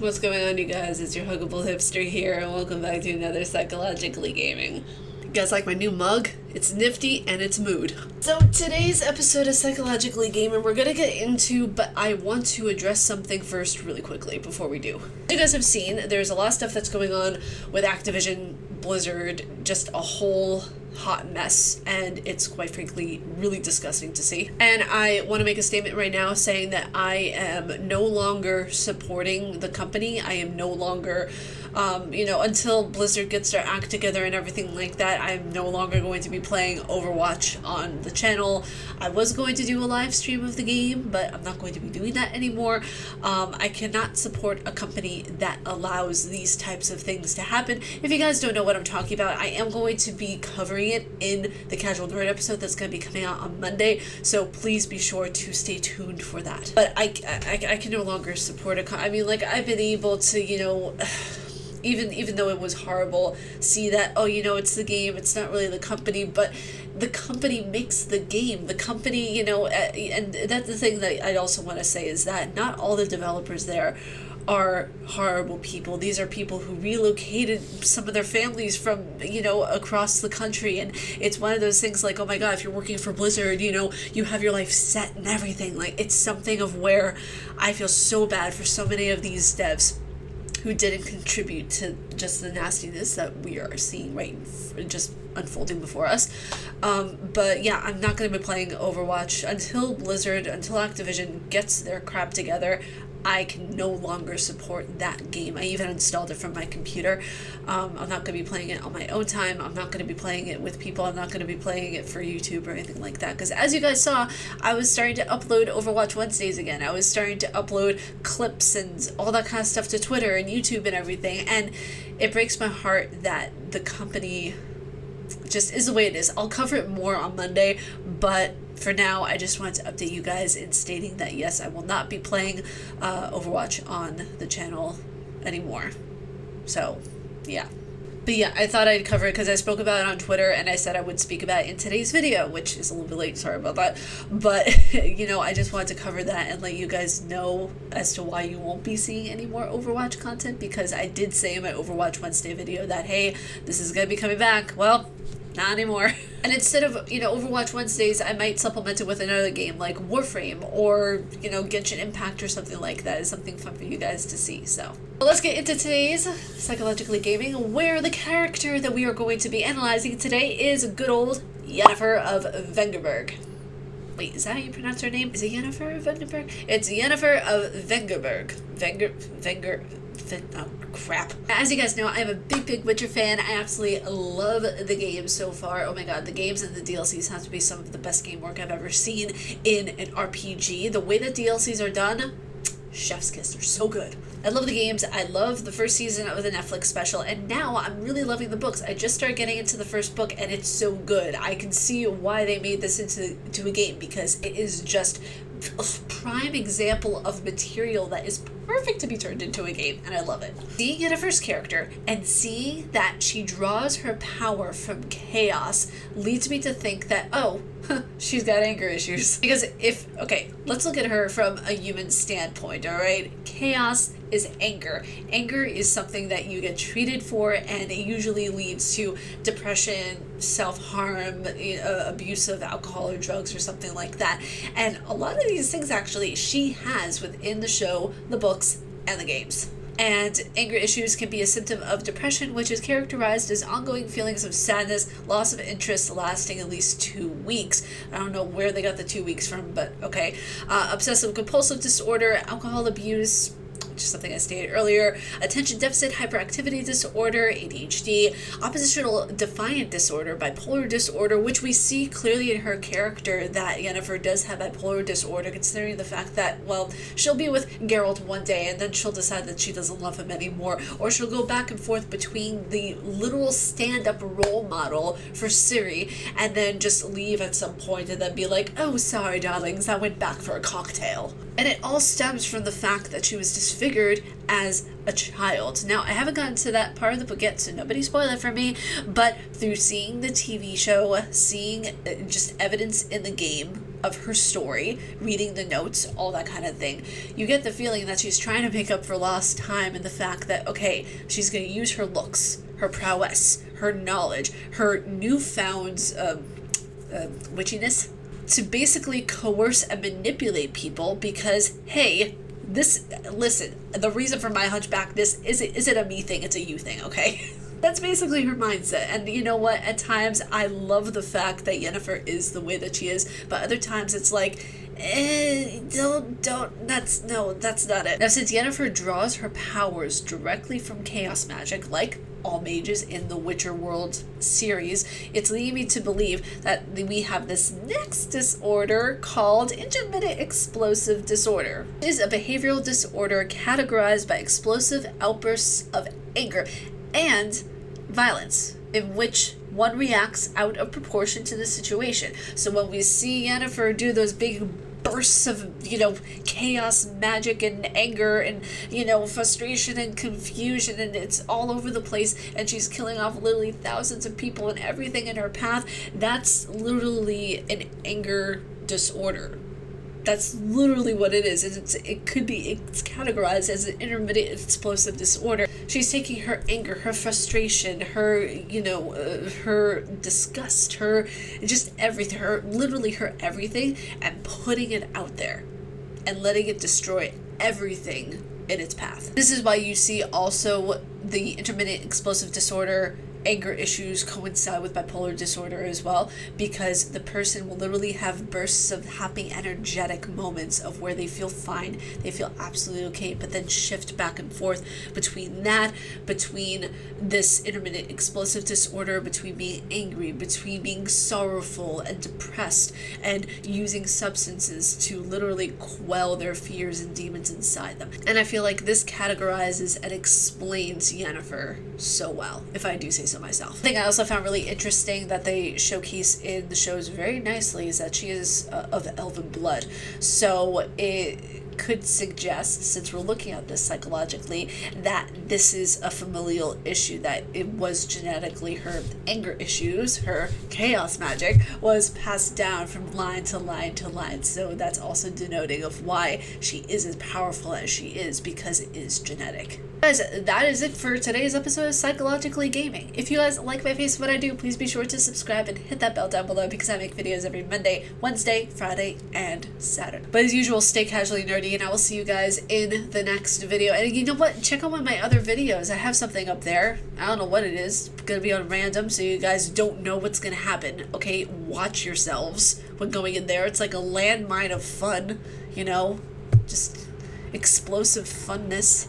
What's going on, you guys? It's your huggable hipster here, and welcome back to another Psychologically Gaming. You guys like my new mug? It's nifty and it's mood. So today's episode of Psychologically Gaming we're gonna get into, but I want to address something first really quickly before we do. As you guys have seen, there's a lot of stuff that's going on with Activision, Blizzard, just a whole hot mess, and it's quite frankly really disgusting to see. And I want to make a statement right now saying that I am no longer supporting the company. I am no longer until Blizzard gets their act together and everything like that, I'm no longer going to be playing Overwatch on the channel. I was going to do a live stream of the game, but I'm not going to be doing that anymore. I cannot support a company that allows these types of things to happen. If you guys don't know what I'm talking about, I am going to be covering it in the Casual Nerd episode that's going to be coming out on Monday, so please be sure to stay tuned for that. But I can no longer support I've been able to, even though it was horrible, see that, it's the game, it's not really the company, but the company makes the game. The company, and that's the thing that I'd also want to say is that not all the developers there are horrible people. These are people who relocated some of their families from, across the country, and it's one of those things like, oh my god, if you're working for Blizzard, you have your life set and everything. Like, it's something of where I feel so bad for so many of these devs who didn't contribute to just the nastiness that we are seeing just unfolding before us. But yeah, I'm not going to be playing Overwatch until Activision gets their crap together. I can no longer support that game. I even installed it from my computer. I'm not going to be playing it on my own time. I'm not going to be playing it with people. I'm not going to be playing it for YouTube or anything like that. Because as you guys saw, I was starting to upload Overwatch Wednesdays again. I was starting to upload clips and all that kind of stuff to Twitter and YouTube and everything. And it breaks my heart that the company just is the way it is. I'll cover it more on Monday, but for now, I just wanted to update you guys in stating that yes, I will not be playing Overwatch on the channel anymore. So, yeah. But yeah, I thought I'd cover it because I spoke about it on Twitter, and I said I would speak about it in today's video, which is a little bit late, sorry about that. But, I just wanted to cover that and let you guys know as to why you won't be seeing any more Overwatch content, because I did say in my Overwatch Wednesday video that, hey, this is going to be coming back. Well, not anymore. And instead of, Overwatch Wednesdays, I might supplement it with another game like Warframe or, Genshin Impact or something like that. Is something fun for you guys to see. So let's get into today's Psychologically Gaming, where the character that we are going to be analyzing today is good old Yennefer of Vengerberg. Wait, is that how you pronounce her name? Is it Yennefer of Vengerberg? It's Yennefer of Vengerberg. Oh, crap. As you guys know, I'm a big Witcher fan. I absolutely love the game so far. Oh my god, the games and the DLCs have to be some of the best game work I've ever seen in an RPG. The way that DLCs are done, chef's kiss. They're so good. I love the games. I love the first season of the Netflix special, and now I'm really loving the books. I just started getting into the first book, and it's so good. I can see why they made this into a game, because it is just a prime example of material that is perfect to be turned into a game, and I love it. Seeing Yennefer's character and seeing that she draws her power from chaos leads me to think that, she's got anger issues. Because let's look at her from a human standpoint, alright? Chaos is anger. Anger is something that you get treated for, and it usually leads to depression, self-harm, abuse of alcohol or drugs or something like that. And a lot of these things actually she has within the show, the books, and the games. And anger issues can be a symptom of depression, which is characterized as ongoing feelings of sadness, loss of interest lasting at least 2 weeks. I don't know where they got the 2 weeks from, but okay. Obsessive compulsive disorder, alcohol abuse, which is something I stated earlier, attention deficit hyperactivity disorder, ADHD, oppositional defiant disorder, bipolar disorder, which we see clearly in her character that Yennefer does have bipolar disorder, considering the fact that, well, she'll be with Geralt one day and then she'll decide that she doesn't love him anymore, or she'll go back and forth between the literal stand-up role model for Ciri and then just leave at some point and then be like, oh, sorry, darlings, I went back for a cocktail. And it all stems from the fact that she was disfigured as a child. Now, I haven't gotten to that part of the book yet, so nobody spoil it for me, but through seeing the TV show, seeing just evidence in the game of her story, reading the notes, all that kind of thing, you get the feeling that she's trying to make up for lost time, and the fact that, okay, she's going to use her looks, her prowess, her knowledge, her newfound witchiness to basically coerce and manipulate people because, hey, listen, the reason for my hunchback, isn't a me thing, it's a you thing, okay? That's basically her mindset. And you know what? At times, I love the fact that Yennefer is the way that she is, but other times it's like, that's not it. Now, since Yennefer draws her powers directly from chaos magic, like all mages in the Witcher World series, it's leading me to believe that we have this next disorder called intermittent explosive disorder. It is a behavioral disorder categorized by explosive outbursts of anger and violence, in which one reacts out of proportion to the situation. So when we see Yennefer do those big bursts of, chaos magic and anger and, frustration and confusion, and it's all over the place, and she's killing off literally thousands of people and everything in her path, that's literally an anger disorder. That's literally what it is. It's categorized as an intermittent explosive disorder. She's taking her anger, her frustration, her, her disgust, her just everything, her everything, and putting it out there and letting it destroy everything in its path. This is why you see also the intermittent explosive disorder anger issues coincide with bipolar disorder as well, because the person will literally have bursts of happy, energetic moments of where they feel fine, they feel absolutely okay, but then shift back and forth between this intermittent explosive disorder, between being angry, between being sorrowful and depressed, and using substances to literally quell their fears and demons inside them. And I feel like this categorizes and explains Yennefer so well, if I do say so myself. The thing I also found really interesting that they showcase in the shows very nicely is that she is of elven blood. So it could suggest, since we're looking at this psychologically, that this is a familial issue, that it was genetically her anger issues, her chaos magic was passed down from line to line to line. So that's also denoting of why she is as powerful as she is, because it is genetic. Guys, that is it for today's episode of Psychologically Gaming. If you guys like my face, what I do, please be sure to subscribe and hit that bell down below, because I make videos every Monday, Wednesday, Friday, and Saturday. But as usual, stay casually nerdy, and I will see you guys in the next video. And you know what? Check out one of my other videos. I have something up there. I don't know what it is. It's gonna be on random, so you guys don't know what's gonna happen. Okay, watch yourselves when going in there. It's like a landmine of fun, just explosive funness.